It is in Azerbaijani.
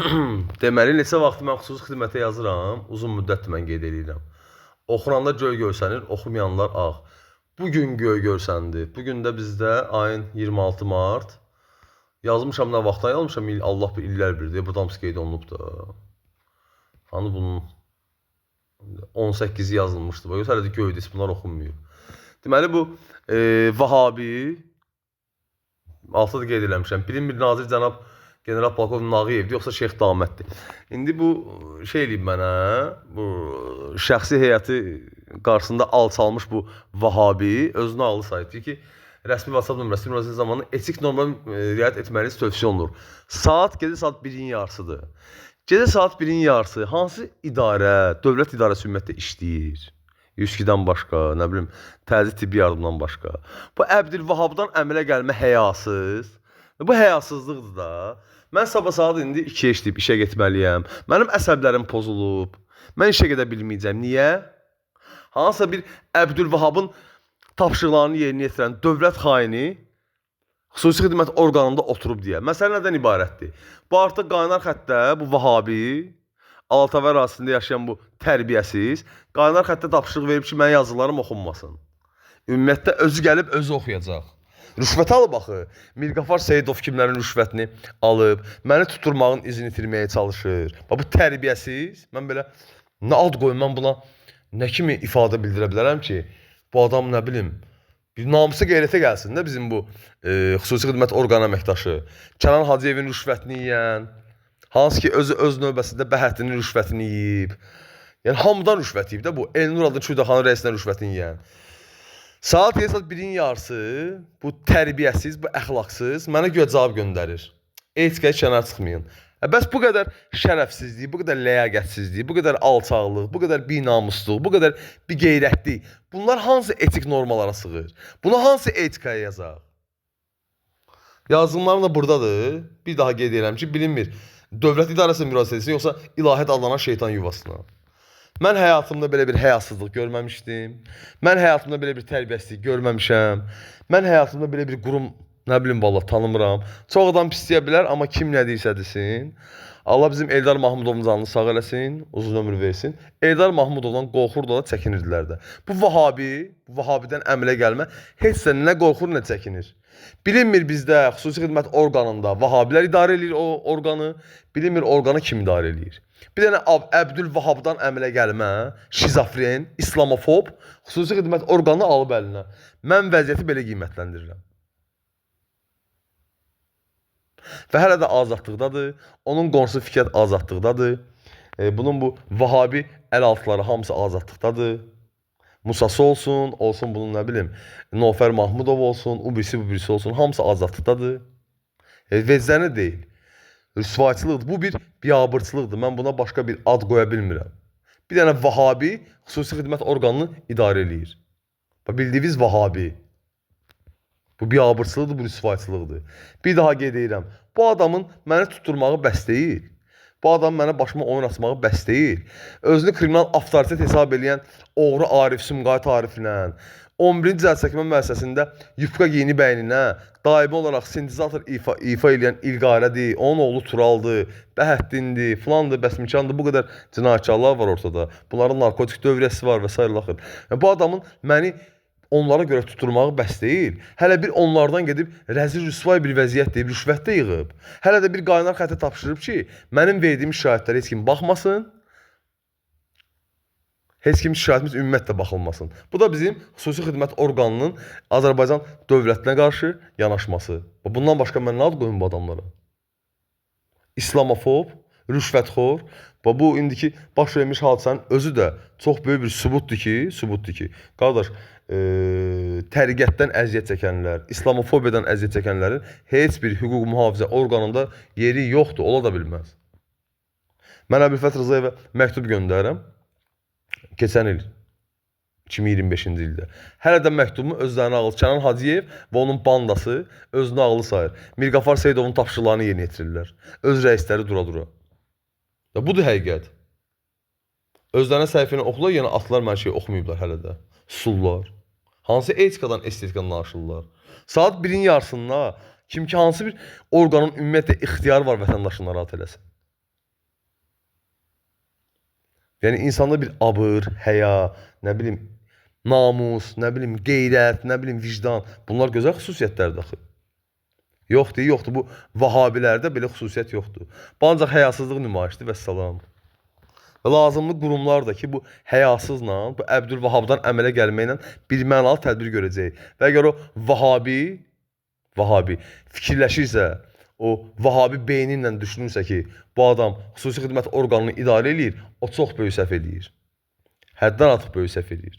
Deməli, neçə vaxt mən xüsusi xidmətə yazıram, uzun müddətdir mən qeyd edirəm. Oxunanda göy görsənir, oxumayanlar ağ. Bugün göy görsəndi. Bugün də bizdə ayın 26 mart. Yazmışam nə vaxtdan yazmışam, Allah bir illər bildir. Bu hamısı qeyd olunub da. Hani bunun 18-i yazılmışdı. Yox, hələ də göydür, bunlar oxunmuyor. Deməli, bu Vahabi, altıda qeyd eləmişəm. Bilinmir Nazir cənab General Polkovnik Nağıyevdir, yoxsa Şeyx Damətdir. İndi bu şey eləyib mənə, bu şəxsi heyəti qarşısında alçalmış bu Vahabi özünü ağlı saydı ki, rəsmi WhatsApp nömrəsi müraciət zamanı etik normal riayət etməniz tövsiyə olunur. Gecə saat 1-in yarısıdır. Gecə saat 1-in yarısı hansı idarə, dövlət idarəsi ümumiyyətlə işləyir? 102-dən başqa, nə bilim, təzyiq tibbi yardımdan başqa. Bu Əbdülvahabdan əmələ gəlmə həyasız. Bu həyasızlıqdır da. Mən sabah saat indi 2-yə işləyib işə getməliyəm. Mənim əsəblərim pozulub. Mən işə gedə bilməyəcəm. Niyə? Hansısa bir Əbdülvahabın tapşırıqlarını yerinə yetirən dövlət xaini xüsusi xidmət orqanında oturub deyə. Məsələ nədən ibarətdir? Bu artıq qaynar xəttdə bu Vahabi, Altavər ərazisində yaşayan bu tərbiyəsiz qaynar xəttdə tapşırıq verib ki, mənim yazılarım oxunmasın. Ümumiyyətlə özü gəlib özü oxuyacaq. Rüşvət alıb axı. Mirqafar Seyidov kimlərin rüşvətini alıb, məni tuturmağın izini itirməyə çalışır. Bu tərbiyəsiz. Mən belə nə ad qoyum, mən buna nə kimi ifadə bildirə bilərəm ki, bu adam nə bilim, bir namusa qeyrətə gəlsin də bizim bu xüsusi xidmət orqanı əməkdaşı. Kənan Hacıyevin rüşvətini yeyən, hansı ki özü öz növbəsində Bəhətinin rüşvətini yeyib. Yəni hamıdan rüşvət yeyib də bu. Elnur adlı Çuydəxanın rəisindən rüşvətini yeyən. Saat 1-in yarısı bu tərbiyəsiz, bu əxlaqsız mənə güya cavab göndərir. Etikaya kənar çıxmayın. Bəs bu qədər şərəfsizlik, bu qədər ləyaqətsizlik, bu qədər alçaqlıq, bu qədər binamusluq, bu qədər biqeyrətlik, bunlar hansı etik normalara sığır? Bunu hansı etikaya yazaq? Yazılımlarım da buradadır. Bir daha qeyd edirəm ki, bilinmir. Dövlət idarəsinə müraciət etsin, yoxsa ilahət adlanan şeytan yuvasına. Mən həyatımda belə bir həyasızlıq görməmişdim. Mən həyatımda belə bir tərbiyəsizlik görməmişəm. Mən həyatımda belə bir qurum, nə bilim valla tanımıram. Çox adam pisləyə bilər, amma kim nə deyirsə desin. Allah bizim Eldar Mahmudovun canını sağ eləsin, uzun ömür versin. Eldar Mahmudovdan qorxurdular, çəkinirdilər də. Bu Vahabidən əmələ gəlmə heç də nə qorxur, nə çəkinir. Bilinmir bizdə xüsusi xidmət orqanında Vahabilər idarə edir o orqanı, bilinmir orqanı kim idarə edir. Bir dənə Əbdülvahabdan əmələ gəlmə, şizofren, islamofob, xüsusi xidmət orqanı alıb əlinə. Mən vəziyyəti belə qiymətləndirirəm. Və hələ də azadlıqdadır, onun qonşusu Fikrət azadlıqdadır. Bunun bu Vahabi əlaltıları hamısı azadlıqdadır. Musası olsun bunun nə bilim, Nofər Mahmudov olsun, o birisi olsun, hamısı azadlıqdadır. Vecdəni deyil. Rüsvayçılıqdır. Bu bir biabırçılıqdır. Mən buna başqa bir ad qoya bilmirəm. Bir dənə Vahabi xüsusi xidmət orqanını idarə eləyir. Bildiyiniz Vahabi. Bu biabırçılıqdır, bu rüsvayçılıqdır. Bir daha qeyd edirəm. Bu adamın məni tuturmağı bəs deyil. Bu adam mənə başıma oyun açmağı bəs deyil. Özünü kriminal avtoritet hesab edən oğru Arif Sumqayıt Arifinlə 11-ci cəzaçəkmə müəssisəsində yufka giyini bəyninə daimi olaraq sintetizator ifa edən İlqarədir, onun oğlu Turaldır, Bəhəddindir, filandır, bəsmikandır, bu qədər cinayətkarlar var ortada. Bunların narkotik dövriyyəsi var və s. Bu adamın məni onlara görə tuturmağı bəs deyil. Hələ bir onlardan gedib rəzil rüsvay bir vəziyyət deyib, rüşvətdə yığıb. Hələ də bir qaynar xəttə tapşırıb ki, mənim verdiyim şahidlərə heç kim baxmasın, heç kim şahidimiz ümumiyyətlə baxılmasın. Bu da bizim xüsusi xidmət orqanının Azərbaycan dövlətinə qarşı yanaşması. Bundan başqa mən nə ad qoyum bu adamlara? İslamofob, rüşvətxor. Bu indiki baş vermiş hadisənin özü də çox böyük bir sübutdur ki, qardaş, təriqətdən əziyyət çəkənlər, islamofobiyadan əziyyət çəkənlərin heç bir hüquq mühafizə orqanında yeri yoxdur, ola da bilməz. Mən Əbülfət Rızayevə məktub göndərirəm. Keçən il, 2025-ci ildə. Hələ də məktubumu özlərinə ağıl Kənan Hacıyev və onun bandası özünə ağlı sayır. Mirqafar Seyidovun tapşırıqlarını yerinə yetirirlər. Öz rəisləri dura-dura. Budur həqiqət. Özlərinə səhifəni oxular, yəni atlar mən şey oxumayıblar hələ də. Susurlar. Hansı etikadan, estetikdən danışırlar. Saat 1-in yarısında kim ki hansı bir orqanın ümumiyyətlə ixtiyarı var vətəndaşını narahat eləsin. Yəni insanda bir abır, həya, nə bilim, namus, nə bilim, qeyrət, nə bilim, vicdan. Bunlar gözəl xüsusiyyətlərdir axı. Yoxdur, yoxdur. Bu Vahabilərdə belə xüsusiyyət yoxdur. Bu ancaq həyasızlıq nümayişdir və salam. Və lazımlı qurumlar da ki, bu həyasızla, bu Əbdülvahabdan əmələ gəlməklə birmənalı tədbir görəcək. Və əgər o Vahabi fikirləşirsə, o Vahabi beyni ilə düşünürsə ki, bu adam xüsusi xidmət orqanını idarə eləyir, o çox böyük səhv eləyir. Həddən artıq böyük səhv eləyir.